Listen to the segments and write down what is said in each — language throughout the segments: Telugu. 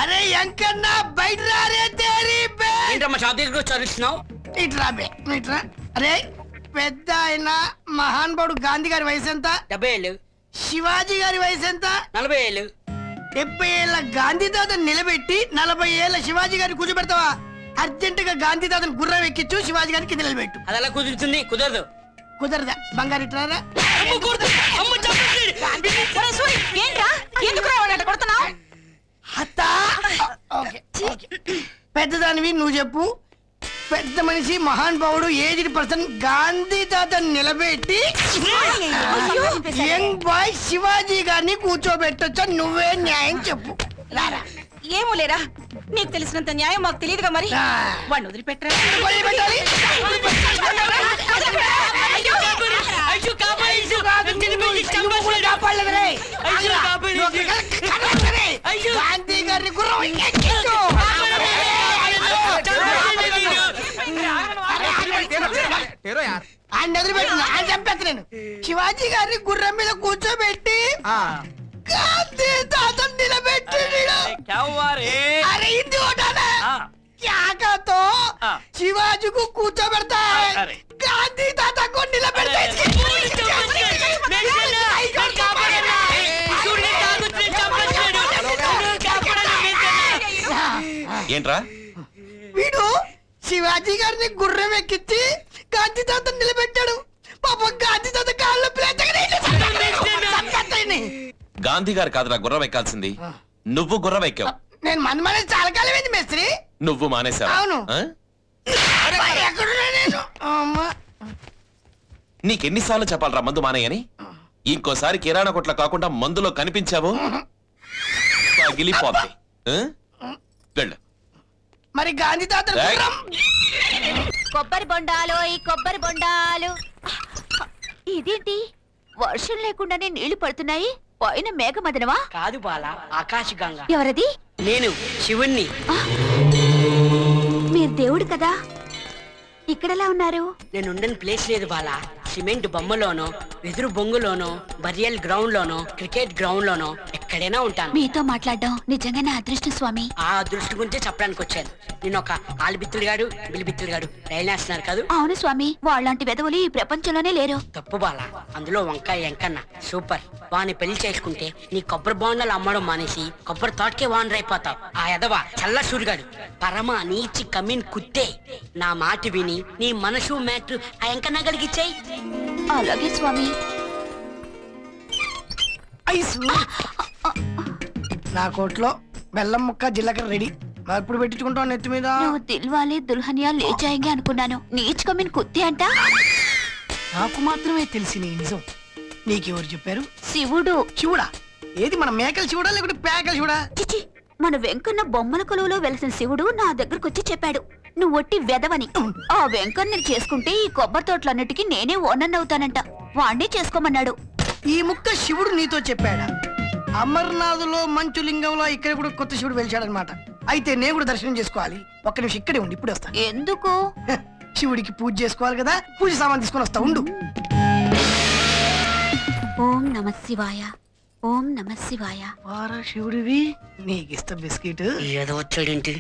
అరే ఎంకన్నా బయట రారే తేరీ బే. ఏంటమ్మా షాప్ దగ్గరకు చదివిస్తున్నావు? ఇట్రా బే ఇట్రా. అరే పెద్ద ఆయన మహానుభావుడు గాంధీ గారి వయసు ఎంత? 70 ఏళ్ళు. శివాజీ గారి వయసు ఎంత? 40 ఏళ్ళు. 70 ఏళ్ల గాంధీ తాతను నిలబెట్టి 40 ఏళ్ల శివాజీ గారిని కూర్చోబెడతావా? అర్జెంటుగా గాంధీ తాతను గుర్రం ఎక్కించు, శివాజీ గారికి కింద నిలబెట్టు. అది అలా కుదురుతుంది? కుదరదు. కుదరదా? బంగారు ఇట్రారా. పెద్దదానివి నువ్వు చెప్పు. పెద్ద మనిషి మహానుభావుడు ఏజ్డ్ పర్సన్ గాంధీ తాతను నిలబెట్టి యంగ్ బాయ్ శివాజీ గారిని కూర్చోబెట్టొచ్చా? నువ్వే న్యాయం చెప్పు. రారా. ఏమో లేరా, నీకు తెలిసినంత న్యాయం మాకు తెలియదుగా. మరి వాడిని వదిలిపెట్టరా. గాంధీ గారిని గుర్రం ఆయన వదిలిపెట్టింది, ఆయన చంపేస్తా నేను. శివాజీ గారిని గుర్రం మీద కూర్చోబెట్టి గాంధీ తాతను నిలబెట్టి అరే హిందీ ఓటానా క్యాతో శివాజీకు కూర్చోబెడతా గాంధీ తాతకు నిలబెడతా. ఏంట్రా వీడు శివాజీ గారిని గుర్రం ఎక్కించి గాంధీ తాతను నిలబెట్టాడు. పాపం గాంధీ తాత కాళ్ళు గాంధీ గారు కాదురా గుర్రం ఎక్కాల్సింది, నువ్వు గుర్రం ఎక్కావు. నేను మందు మానేసి చాలా కాలం అయింది మేస్త్రి. నువ్వు మానేసావు? అవును. నీకెన్నిసార్లు చెప్పాలరా మందు మానేయని? ఇంకోసారి కిరాణా కొట్ల కాకుండా మందులో కనిపించావు తగిలిపోద్ది. వెళ్ళు. మరి గాంధీ తాత కొబ్బరి బొండాలు, ఈ కొబ్బరి బొండాలు. ఇదేంటి వర్షం లేకుండానే నీళ్లు పడుతున్నాయి? పైన మేఘమదనవా? కాదు బాల, ఆకాశ గంగ. ఎవరది? నేను శివుణ్ణి. మీరు దేవుడు కదా, ఇక్కడెలా ఉన్నారు? నేను ఉండని ప్లేస్ లేదు బాల. సిమెంట్ బొమ్మలోనో, వెదురు బొంగులోనో, బరియల్ గ్రౌండ్ లోనో, క్రికెట్ గ్రౌండ్ లోనో ఎక్కడైనా ఉంటాను. మీతో మాట్లాడడం నిజంగా నా అదృష్టం స్వామి. ఆ అదృష్టం గురించే చెప్పడానికి వచ్చాను. నేను ఒక ఆలిబిత్తుడుగాడు బిలిబిత్తుడుగాడు రైలు వేస్తున్నారు కదా. అవును స్వామి, వాళ్ళంటి వెధవులు ఈ ప్రపంచంలోనే లేరు. తప్పు బాల, అందులో వంకాయ ఎంకన్న సూపర్. వాని పెళ్లి చేసుకుంటే నీ కొబ్బరి బొండాలు అమ్మడం మానేసి కొబ్బరి తోటకే వానర్ అయిపోతావు. ఆ ఎదవ చల్ల సూరిగాడు పరమ నీచి కమీన్ కుత్తే. నా మాట విని నీ మనసు మ్యాటర్ ఆ ఎంకన్న గడిగిచ్చాయి. అలాగే స్వామి. నా కోట్లో బెల్లం ముక్క జీలకర్ర రెడీ. ఎప్పుడు పెట్టించుకుంటావు నెత్తి మీద? నువ్వు దిల్వాలే దుల్హనియా లే జాయేంగే అనుకున్నాను. నీచ్ కమీన్ కుత్తే అంట. నాకు మాత్రమే తెలిసి నీ నిజం. నీకెవరు చెప్పారు? శివుడు. శివుడా? ఏది మన మేకల శివుడా లేకుంటే పేకల శివుడా? చిచి, మన వెంకన్న బొమ్మల కొలువులో వెలసిన శివుడు నా దగ్గరకు వచ్చి చెప్పాడు నువ్వు ఒట్టి వెదవని. ఆ వెంకన్నని చేసుకుంటే ఈ కొబ్బరి తోటలన్నిటికీ నేనే ఓనర్ అవుతానంట. వాణ్ణి చేసుకోమన్నాడు. ఈ ముక్క శివుడు నీతో చెప్పాడా? అమర్నాథ్ లో మంచు లింగంలో ఇక్కడ కూడా కొత్త శివుడు వెలిచాడనమాట. అయితే నేను కూడా దర్శనం చేసుకోవాలి. ఒక్క నిమిషం ఇక్కడే ఉండి ఇప్పుడే వస్తాను. ఎందుకు? శివుడికి పూజ చేసుకోవాలి కదా, పూజ సామాన్ తీసుకొని వస్తా ఉండు. ఓం నమః శివాయ, ఓం నమః శివాయ. వారా శివుడివి, నీకిస్తా బిస్కెట్. ఏదో వచ్చాడేంటి?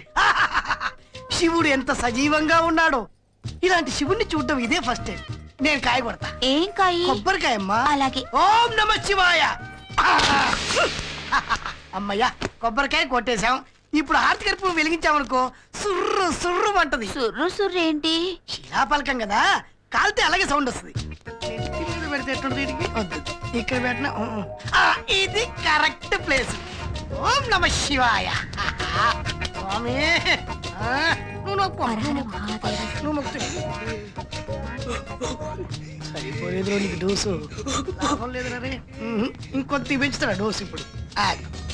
శివుడు ఎంత సజీవంగా ఉన్నాడో. ఇలాంటి శివుడిని చూడటం ఇదే ఫస్ట్ టైం. నేను కాయ కొడతా. ఏం కాయ? కొబ్బరికాయమ్మా. అలాగే. ఓం నమః శివాయ. అమ్మయ్యా, కొబ్బరికాయ కొట్టేశాం. ఇప్పుడు హారతి కర్పూరం వెలిగించామనుకో సుర్రు సుర్రు అంటది. సుర్రు సుర్రు ఏంటి? శిలాపలకం కదా, కాలితే అలాగే సౌండ్ వస్తుంది. పెడితే ఎట్లుంటుంది? ఇక్కడ పెట్టిన ఇది కరెక్ట్ ప్లేస్. ఓం నమః శివాయ. స్వామి నువ్వు మొక్కు. సరిపోలేదు నీకు డోసు. లాభం లేదు రే, ఇంకొద్ది పెంచుతారా డోసు ఇప్పుడు.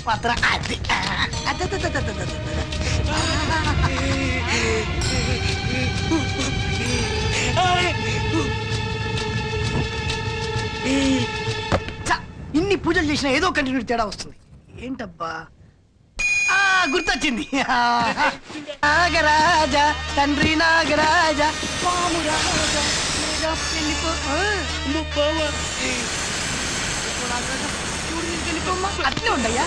పత్ర అది ఇన్ని పూజలు చేసినా ఏదో కంటిన్యూ తేడా వస్తుంది. ఏంటబ్బా? గుర్తొచ్చింది. నాగరాజా తండ్రి నాగరాజా పాము రాజా అట్లే ఉండయ్యా.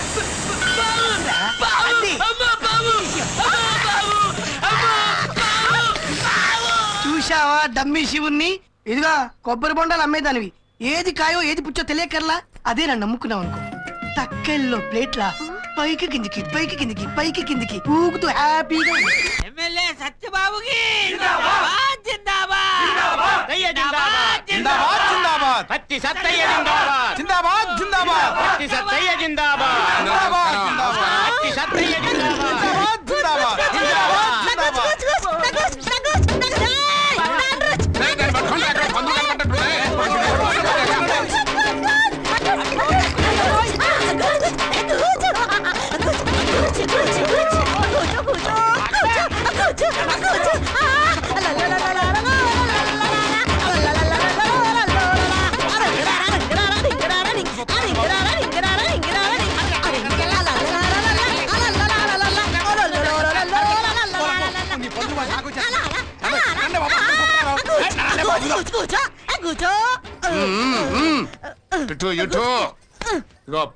డమ్మీ శివుణ్ణి. ఇదిగా కొబ్బరి బొండాలు అమ్మేదానివి, ఏది కాయో ఏది పుచ్చో తెలియకర్లా అదే నన్ను నమ్ముకున్నావు అనుకో. తక్కెల్లో ప్లేట్లా పైకి కిందికి పైకి కిందికి పైకి కిందికి ఊగుతూ హ్యాపీగా. ఎమ్మెల్యే సత్యబాబుకి జిందాబాద్ జిందాబాద్ జిందాబాద్ జిందాబాద్ పత్తి సత్తయ్య జిందాబాద్ జిందాబాద్ జిందాబాద్ పత్తి సత్తయ్య జిందాబాద్ జిందాబాద్ జిందాబాద్ పత్తి సత్తయ్య జిందాబాద్ జిందాబాద్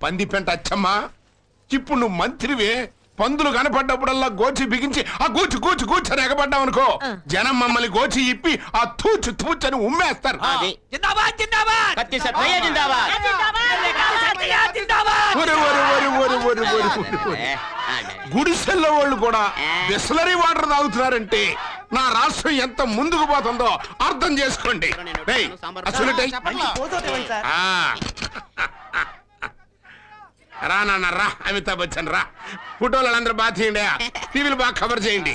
పంది పెంట అచ్చమ్మా, ఇప్పుడు నువ్వు మంత్రివే. పందులు కనపడ్డప్పుడల్లా గోచి బిగించి ఆ గూచి గూచి కూర్చొని ఎగబడ్డావు అనుకో, జనం మమ్మల్ని గోచి ఇప్పి ఆ తూచు తూచని ఉమ్మేస్తారు. గుడిసెల్లో వాళ్ళు కూడా బిస్లరీ వాటర్ తాగుతున్నారంటే నా రాష్ట్రం ఎంత ముందుకు పోతుందో అర్థం చేసుకోండి. రా నాన్న రా, అమితాబ్ బచ్చన్ రా. ఫోటోలు అందరూ బాగా తీయండి, టీవీలు బాగా కవర్ చేయండి.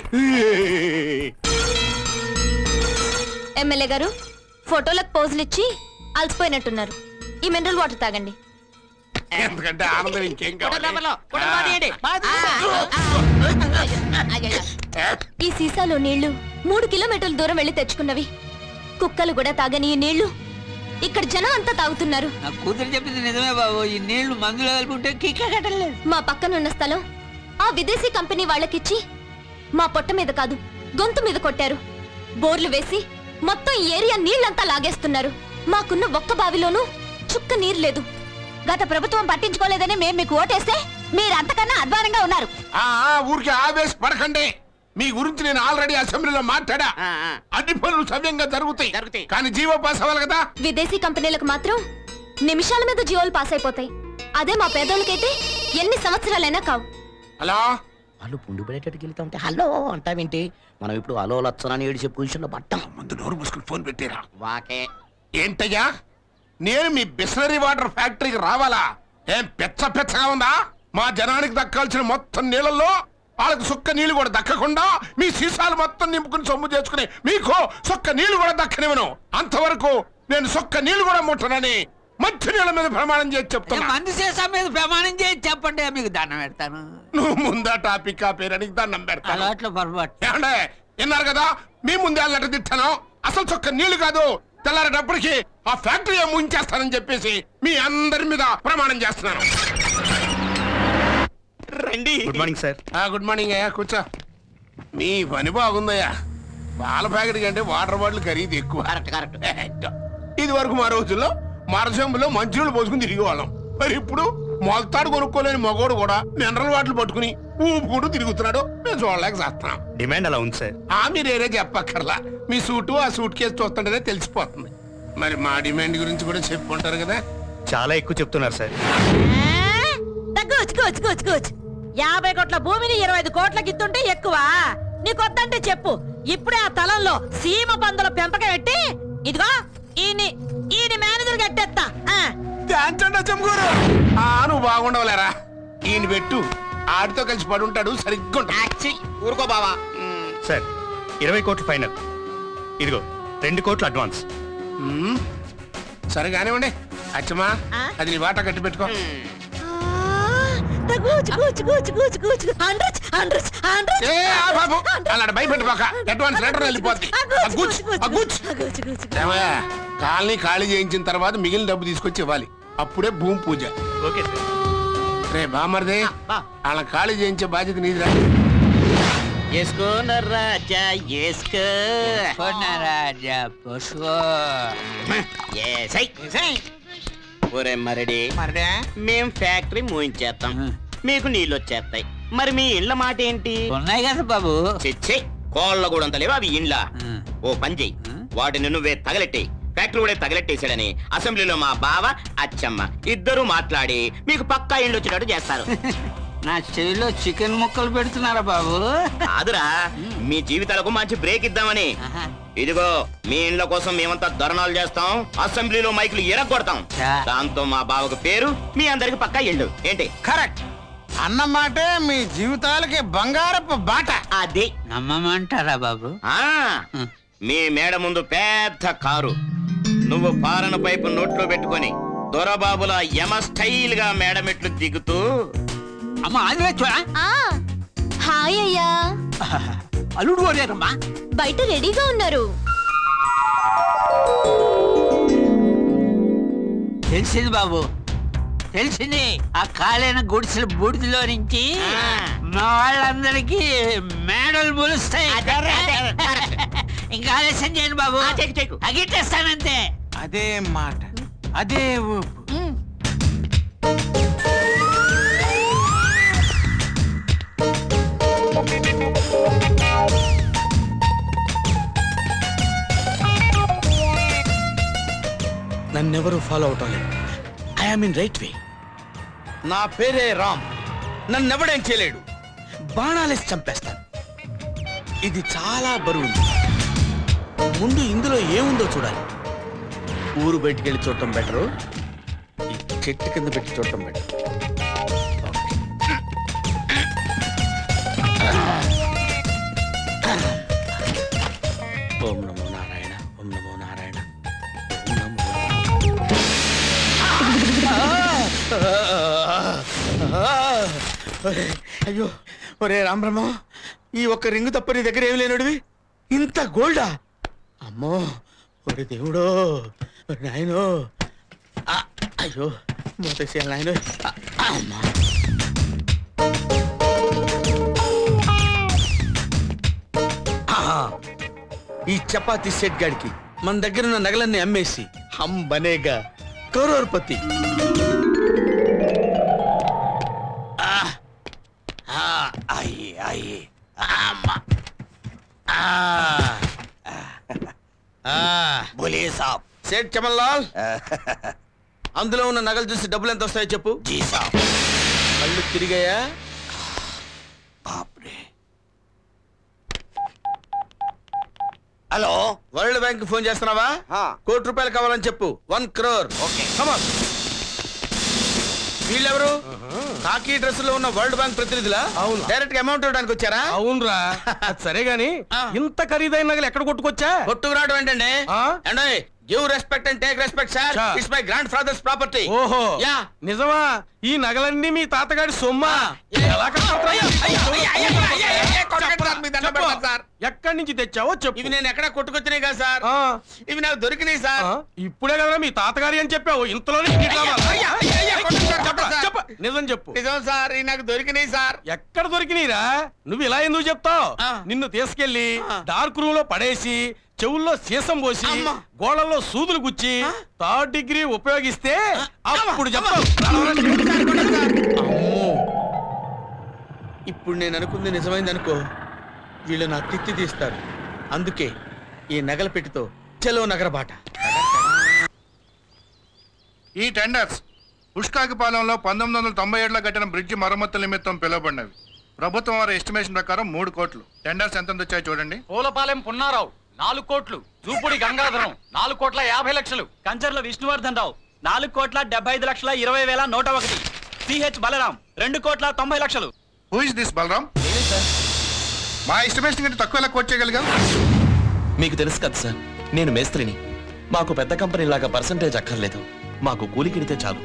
ఎమ్మెల్యే గారు ఫోటోలకు పోజులు ఇచ్చి అలసిపోయినట్టున్నారు, ఈ మినరల్ వాటర్ తాగండి. ఎందుకంటే ఆనందం ఇంకేం కావాలి. ఈ సీసాలో నీళ్లు 3 కిలోమీటర్ల దూరం వెళ్లి తెచ్చుకున్నవి. కుక్కలు కూడా తాగని ఈ నీళ్లు ఇక్కడ జనం అంతా తాగుతున్నారు. నా కూతురు చెప్పింది నిజమే బాబు, ఈ నీళ్లు మందులో కలుపుకుంటే కిక్క కట్టలేదు. మా పక్కనున్న స్థలం ఆ విదేశీ కంపెనీ వాళ్ళకిచ్చి మా పొట్ట మీద కాదు గొంతు మీద కొట్టారు. బోర్లు వేసి మొత్తం ఏరియా నీళ్లంతా లాగేస్తున్నారు. మాకున్న ఒక్క బావిలోనూ చుక్క నీరు లేదు. గత ప్రభుత్వం పట్టించుకోలేదని మేము మీకు ఓటేస్తే మీరు అంతకన్నా అధ్వానంగా ఉన్నారు. ఊరికి ఆవేశ పడకండి. మీ గురించి నేను ఆల్రెడీ అసెంబ్లీలో మాట్లాడా. అన్ని పనులు సవ్యంగా జరుగుతాయి, కానీ జీవో పాస్ అవ్వాలి కదా. విదేశీ కంపెనీలకు మాత్రం నిమిషాల మీద జీవోలు పాస్ అయిపోతాయి. అదే మా పేదోళ్ళకైతే ఎన్ని సంవత్సరాలైనా కావు. హలో, వాళ్ళు పుండు పడేటట్టుకు వెళ్తా ఉంటే హలో అంటావేంటి? మనం ఇప్పుడు హలో లచ్చనని ఏడు చెప్పు పొజిషన్లో పట్టాం. ముందు నోరు మూసుకుని ఫోన్ పెట్టారా? వాకే ఏంటయ్యా, నేను మీ బిస్లరీ వాటర్ ఫ్యాక్టరీకి రావాలా? ఏం పెచ్చగా ఉందా? మా జనానికి దక్కాల్సిన మొత్తం నీళ్ళల్లో వాళ్ళకి సుక్క నీళ్లు కూడా దక్కకుండా మీ సీసాలు మొత్తం నింపుకుని సొమ్ము చేసుకుని మీకు సుక్క నీళ్లు కూడా దక్కనివ్వను. అంతవరకు నేను సుక్క నీళ్లు కూడా ముట్టనని మంచి నీళ్ళ మీద ప్రమాణం చేసి చెప్తాను. మంది సీసా మీద ప్రమాణం చేసి చెప్పండి, మీకు దండం పెడతాను. నువ్వు ముందా టాపిక్ ఆ పేరానికి దండం పెడతాను. అట్లా పొరపాటు. ఏమండే, విన్నారు కదా, మీ ముందే అల్లట తిట్టాను. అసలు చొక్క నీళ్లు కాదు, తెల్లారేటప్పటికి ఆ ఫ్యాక్టరీ ముంచేస్తానని చెప్పేసి మీ అందరి మీద ప్రమాణం చేస్తున్నాను. రండి. Good morning sir. Good morning అయ్యా, కూర్చో. మీ పని బాగుందయ్యా. పాల ప్యాకెట్ కంటే వాటర్ బాటిల్ ఖరీదు ఎక్కువ. కరెక్ట్. ఇది వరకు మా రోజుల్లో మరసంబులో మంచినీళ్ళు పోసుకుని తిరిగేవాళ్ళం. మరి ఇప్పుడు మొలతాడు కొనుక్కోలేని మగోడు కూడా మినరల్ వాటర్ పట్టుకుని ఊపుకుంటూ తిరుగుతున్నాడు. మేము చూడలేక చేస్తున్నాం. డిమాండ్ అలా ఉంది సార్. మీరేరే చెప్పక్కర్లా, మీ సూటు ఆ సూట్ కేసు చూస్తుంటేనే తెలిసిపోతుంది. మరి మా డిమాండ్ గురించి కూడా చెప్పుకుంటారు కదా. చాలా ఎక్కువ చెప్తున్నారు సార్. 50 కోట్ల భూమిని 25 కోట్లకి ఇస్తుంటే ఎక్కువ. నీకొద్దంటే చెప్పు, ఇప్పుడే ఆ తలంలో సీమ పందుల పెంపకం పెట్టి ఇదిగో ఈయన మేనేజర్ కట్టేస్తా. నువ్వు బాగుండవలేరా? ఈయన పెట్టు, ఆడితో కలిసి పడుంటాడు, సరిగ్గా ఊరుకో బావా. సార్ 20 కోట్లు ఫైనల్, ఇదిగో 2 కోట్లు అడ్వాన్స్. సరే కానివ్వండి. అచ్చమ్మా, అది నీ వాటా కట్టి పెట్టుకో. అలా భయపెట్టుకోక, అడ్వాన్స్ లెటర్ వెళ్ళిపోద్ది. కాలనీ ఖాళీ చేయించిన తర్వాత మిగిలిన డబ్బు తీసుకొచ్చి ఇవ్వాలి, అప్పుడే భూమి పూజ. Okay sir. రే బామర్దే, అలా ఖాళీ చేయించే బాధ్యత నీదిరా. రాజా ఒరే మరడి, మేం ఫ్యాక్టరీ మూయించేస్తాం, మీకు నీళ్ళు వచ్చేస్తాయి. మరి మీ ఇళ్ళ మాట ఏంటి? ఉన్నాయి కదా బాబు. చిచ్చి, కోళ్ళ కూడా అంత లేవు అవి ఇండ్ల. ఓ పని చెయ్యి, వాటిని నువ్వే తగలెట్టి ఫ్యాక్టరీ కూడా తగలెట్టేశాడని అసెంబ్లీలో మా బావ అచ్చమ్మ ఇద్దరు మాట్లాడి మీకు పక్కా ఇల్లు వచ్చినట్టు చేస్తారు. నా చెవిలో చికెన్ ముక్కలు పెడుతున్నారా బాబు? కాదురా, మీ జీవితాలకు మంచి బ్రేక్ ఇద్దామని. ఇదిగో మీ ఇండ్ల కోసం మేమంతా ధర్నాలు చేస్తాం, అసెంబ్లీలో మైకులు ఎరగొడతాం. దాంతో మా బావకు పేరు, మీ అందరికి పక్కా ఇల్లు. ఏంటి? కరెక్ట్ అన్నమాటే మీ జీవితాలకి బంగారపు బాట. అది నమ్మమంటారా బాబు? మీ మేడ ముందు పెద్ద కారు, నువ్వు పారన పైపు నోట్లో పెట్టుకొని దొరబాబుల యమ స్టైల్ గా మేడ మెట్లు దిగుతూ హాయ్ అయ్యా. అల్లుడు పోయారమ్మా, బయట రెడీగా ఉన్నారు. తెలిసింది బాబు, తెలిసింది. ఆ కాలైన గుడిసెల బూడిదలో నుంచి మా వాళ్ళందరికీ మేడలు ములుస్తాయి. ఇంకా ఆలస్యం చేయండి బాబు, అగిట్టేస్తానంతే. అదే మాట, అదే ఊపు. నన్నెవరూ ఫాలో అవటం లేదు. I'm in right way. నా పేరే రామ్. నన్నెవడేం చేయలేడు. బాణాలేసి చంపేస్తాను. ఇది చాలా బరువుంది. ముందు ఇందులో ఏముందో చూడాలి. ఊరు బయటికి వెళ్ళి చూడటం బెటరు, ఈ చెట్టు కింద పెట్టి చూడటం బెటర్. ఓం నమో నారాయణ, ఓం నమో నారాయణ, ఓం నమో. అయ్యో, ఒరే రామబ్రహ్మ, ఈ ఒక్క రింగు తప్ప నీ దగ్గర ఏమి లేనుడివి. ఇంత గోల్డా? అమ్మో, ఒరే దేవుడో, నాయనో. అయ్యో మోతేసేయాలి నాయనో. అమ్మా, ఈ చపాతీ సెట్ గాడికి మన దగ్గర ఉన్న నగలన్నీ అమ్మేసి హమ్ బనేగా కరోర్పతి. బోలే సాబ్. సేట్ చమన్ లాల్, అందులో ఉన్న నగలు చూసి డబ్బులు ఎంత వస్తాయో చెప్పు. జీ సాబ్. కళ్ళు తిరిగాయా? హలో, వరల్డ్ బ్యాంక్ ఫోన్ చేస్తున్నావా? ₹1,00,00,000 కావాలని చెప్పు. 1 crore. ఓకే. వీళ్ళెవరు? కాకి డ్రెస్ లో ఉన్న వరల్డ్ బ్యాంక్ ప్రతినిధులా? అవును. డైరెక్ట్ గా అమౌంట్ ఇవ్వడానికి వచ్చారా? అవునరా. సరే గాని ఇంత ఖరీదైన నగలు ఎక్కడ కొట్టుకొచ్చా? కొట్టుకురావడం ఏంటండి? And give respect and take respect sir. It's my grandfather's property. ఓహో, యా. నిజమా? ఈ నగలన్నీ మీ తాతగారి సొమ్మా? ఎక్కడి నుంచి తెచ్చావో చెప్పు. ఇవి నేను ఎక్కడ కొట్టుకొచ్చినాయి కదా సార్, ఇవి నాకు దొరికినాయి సార్. ఇప్పుడే కదా మీ తాతగారి అని చెప్పావు, ఇంతలోనే నిజం చెప్పు. నిజం సార్, ఇవి నాకు దొరికినాయి సార్. ఎక్కడ దొరికినాయిరా? నువ్వు ఇలా ఎందుకు చెప్తావు? నిన్ను తీసుకెళ్లి డార్క్ రూమ్ లో పడేసి, చెవుల్లో సీసం పోసి, గోళల్లో సూదులు గుచ్చి, 3rd డిగ్రీ ఉపయోగిస్తే అప్పుడు చెప్తావు. ఇప్పుడు నేను అనుకుంది నిజమైంది అనుకో, వీళ్ళు నా తిత్తి తీస్తారు. అందుకే ఈ నగల పెట్టితో చలో నగర బాట. ఈ టెండర్స్ పుష్కాకిపాలెంలో 1997లో కట్టిన బ్రిడ్జి మరమ్మతుల నిమిత్తం పిలువబడినవి. ప్రభుత్వం వారి ఎస్టిమేషన్ ప్రకారం 3 కోట్లు. టెండర్స్ ఎంత వచ్చాయో చూడండి. పూలపాలెం పున్నారావు 4 కోట్లు, Jupudi Gangadharam 4,50,00,000, Kancharla Vishnuvardhan Rao 4,75,20,101, CH Balaram 2,90,00,000. Who is this Balaram? మా ఎస్టిమేషన్ కంటే తక్కువ ఎలా కోట్ చేయగలిగా? మీకు తెలుసు కదా సార్, నేను మేస్త్రిని. మాకు పెద్ద కంపెనీ లాగా పర్సంటేజ్ అక్కర్లేదు. మాకు కూలి కిడితే చాలు.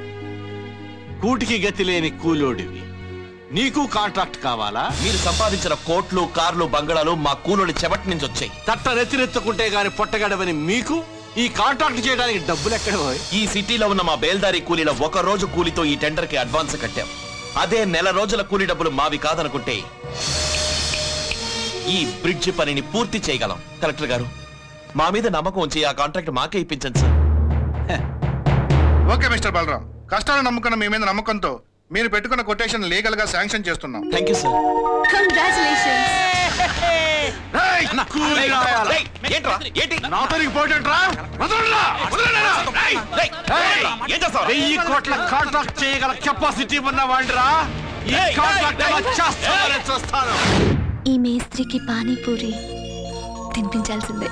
కూటికి గతి లేని కూలోడివి, నీకు కాంట్రాక్ట్ కావాలా? మీరు సంపాదించిన కోట్లు, కార్లు, బంగళాలు మా కూలోడి చెవటి నుంచి వచ్చాయి. తట్ట నెత్తినెత్తుకుంటే గాని పొట్టగడవని మీకు ఈ కాంట్రాక్ట్ చేయడానికి డబ్బులు ఎక్కడ? ఈ సిటీలో ఉన్న మా బేల్దారి కూలీల 1 రోజు కూలితో ఈ టెండర్ కి అడ్వాన్స్ కట్టాం. అదే నెల రోజుల కూలీ డబ్బులు మావి కాదనుకుంటే ఈ బ్రిడ్జ్ పనిని పూర్తి చేయగలం. కలెక్టర్ గారు, మా మీద నమ్మకం ఉంచి ఆ కాంట్రాక్ట్ మాకే ఇప్పించండి సార్. ఓకే మిస్టర్ బలరాం, కష్టాలు నమ్ముకున్న మీ మీద నమ్మకంతో మీరు పెట్టుకున్న కొటేషన్ లీగల్ గా శాంక్షన్ చేస్తున్నాం. Thank you sir. కంగ్రాచులేషన్స్. నాతోనికి పోటంట్రా 1000 కోట్ల కాంట్రాక్ట్ చేయగల కెపాసిటీ ఉన్నవాడిరా ఈ కాంట్రాక్ట్ ఎలా చేస్తానని చూస్తాను. ఈ మేస్త్రికి పానీపూరి తినిపించాల్సిందే.